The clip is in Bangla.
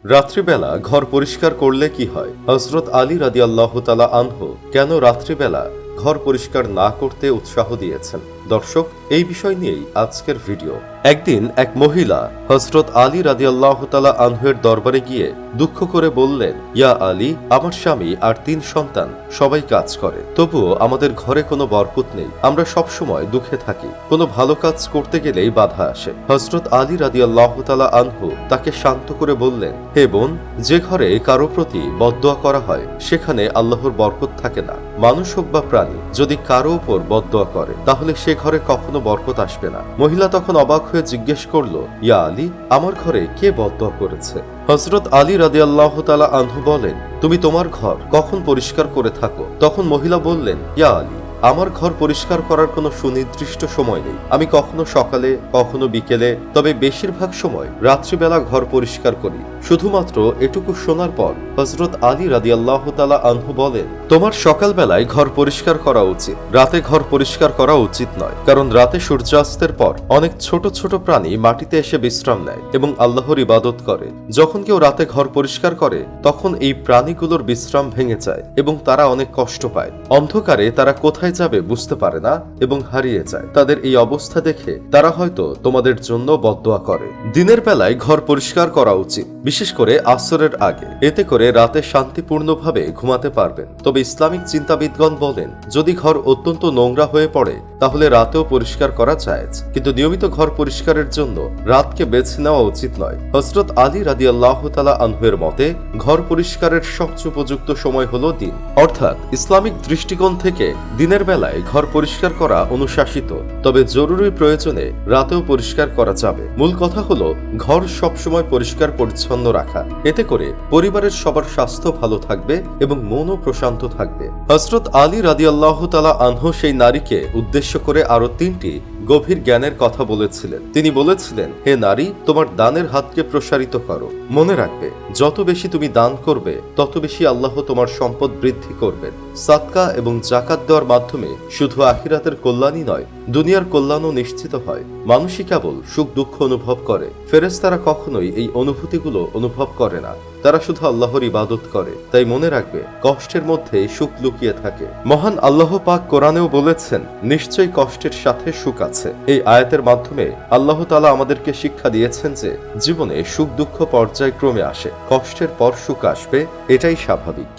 রাত্রিবেলা ঘর পরিষ্কার করলে কি হয়? হযরত আলী রাদিয়াল্লাহু তাআলা আনহু কেন রাত্রিবেলা ঘর পরিষ্কার না করতে উৎসাহ দিয়েছেন? দর্শক, এই বিষয় নিয়েই আজকের ভিডিও। একদিন এক মহিলা হযরত আলী রাদিয়াল্লাহু তাআলা আনহুর দরবারে গিয়ে দুঃখ করে বললেন, ইয়া আলী, আমার স্বামী আর ৩ সন্তান সবাই কাজ করে, তবুও আমাদের ঘরে কোনো বরকত নেই। আমরা সব সময় দুঃখে থাকি, কোনো ভালো কাজ করতে গেলেই বাধা আসে। হযরত আলী রাদিয়াল্লাহু তাআলা আনহু তাকে শান্ত করে বললেন, হে বোন, যে ঘরে কারো প্রতি বদদোয়া করা হয় সেখানে আল্লাহর বরকত থাকে না। মানুষ হোক বা প্রাণী যদি কারো উপর বদদোয়া করে তাহলে সে ঘরে কখনো বরকত আসবে না। মহিলা তখন অবাক হয়ে জিজ্ঞেস করলো, ইয়া আলী, আমার ঘরে কে বদদোয়া করেছে? হযরত আলী রাদিয়াল্লাহু তাআলা আনহু বলেন, তুমি তোমার ঘর কখন পরিষ্কার করে থাকো? তখন মহিলা বললেন, ইয়া আলী, আমার ঘর পরিষ্কার করার কোনো সুনির্দিষ্ট সময় নেই। আমি কখনো সকালে, কখনো বিকেলে, তবে বেশিরভাগ সময় রাত্রিবেলা ঘর পরিষ্কার করি। শুধুমাত্র এটুকু শোনার পর হযরত আলী রাদিয়াল্লাহু তাআলা আনহু বলেন, তোমার সকালবেলায় ঘর পরিষ্কার করা উচিত, রাতে ঘর পরিষ্কার করা উচিত নয়। কারণ রাতে সূর্যাস্তের পর অনেক ছোট ছোট প্রাণী মাটিতে এসে বিশ্রাম নেয় এবং আল্লাহর ইবাদত করে। যখন কেউ রাতে ঘর পরিষ্কার করে তখন এই প্রাণীগুলোর বিশ্রাম ভেঙে যায় এবং তারা অনেক কষ্ট পায়। অন্ধকারে তারা কোথায় যাবে বুঝতে পারে না এবং হারিয়ে যায়। তাদের এই অবস্থা দেখে তারা হয়তো তোমাদের জন্য বদদোয়া করে। দিনের বেলায় ঘর পরিষ্কার করা উচিত, বিশেষ করে আসরের আগে। এতে করে রাতে শান্তিপূর্ণভাবে ঘুমাতে পারবেন। তবে ইসলামিক চিন্তাবিদগণ বলেন, যদি ঘর অত্যন্ত নোংরা হয়ে পড়ে তাহলে রাতেও পরিষ্কার করা জায়েজ, কিন্তু নিয়মিত ঘর পরিষ্কারের জন্য রাতকে বেছে নেওয়া উচিত নয়। হযরত আলী রাদিয়াল্লাহু তাআলা আনহুর মতে ঘর পরিষ্কারের সবচেয়ে উপযুক্ত সময় হলো দিন, অর্থাৎ ইসলামিক দৃষ্টিকোণ থেকে দিনের বেলায় ঘর পরিষ্কার করা অনুশাসিত, তবে জরুরি প্রয়োজনে রাতেও পরিষ্কার করা যাবে। মূল কথা হলো ঘর সবসময় পরিষ্কার পরিচ্ছন্ন রাখা। এতে করে পরিবারের সবার স্বাস্থ্য ভালো থাকবে এবং মনও প্রশান্ত থাকবে। হযরত আলী রাদিয়াল্লাহু তাআলা আনহু সেই নারীকে উদ্দেশ্য করে আরো 3টি গভীর জ্ঞানের কথা বলেছিলেন। তিনি বলেছিলেন, হে নারী, তোমার দানের হাতকে প্রসারিত করো। মনে রাখবে, যত বেশি তুমি দান করবে তত বেশি আল্লাহ তোমার সম্পদ বৃদ্ধি করবেন। সাদকা এবং যাকাত দেওয়ার মাধ্যমে শুধু আখিরাতের কল্যাণই নয়, দুনিয়ার কল্যাণও নিশ্চিত হয়। মানুষই কেবল সুখ দুঃখ অনুভব করে, ফেরেশতারা কখনোই এই অনুভূতিগুলো অনুভব করে না। তারা শুধু আল্লাহর ইবাদত করে। তাই মনে রাখবে, কষ্টের মধ্যে সুখ লুকিয়ে থাকে। মহান আল্লাহ পাক কোরআনেও বলেছেন, নিশ্চয়ই কষ্টের সাথে সুখ আছে। এই আয়াতের মাধ্যমে আল্লাহ তাআলা আমাদেরকে শিক্ষা দিয়েছেন যে জীবনে সুখ দুঃখ পর্যায়ক্রমে আসে, কষ্টের পর সুখ আসবে, এটাই স্বাভাবিক।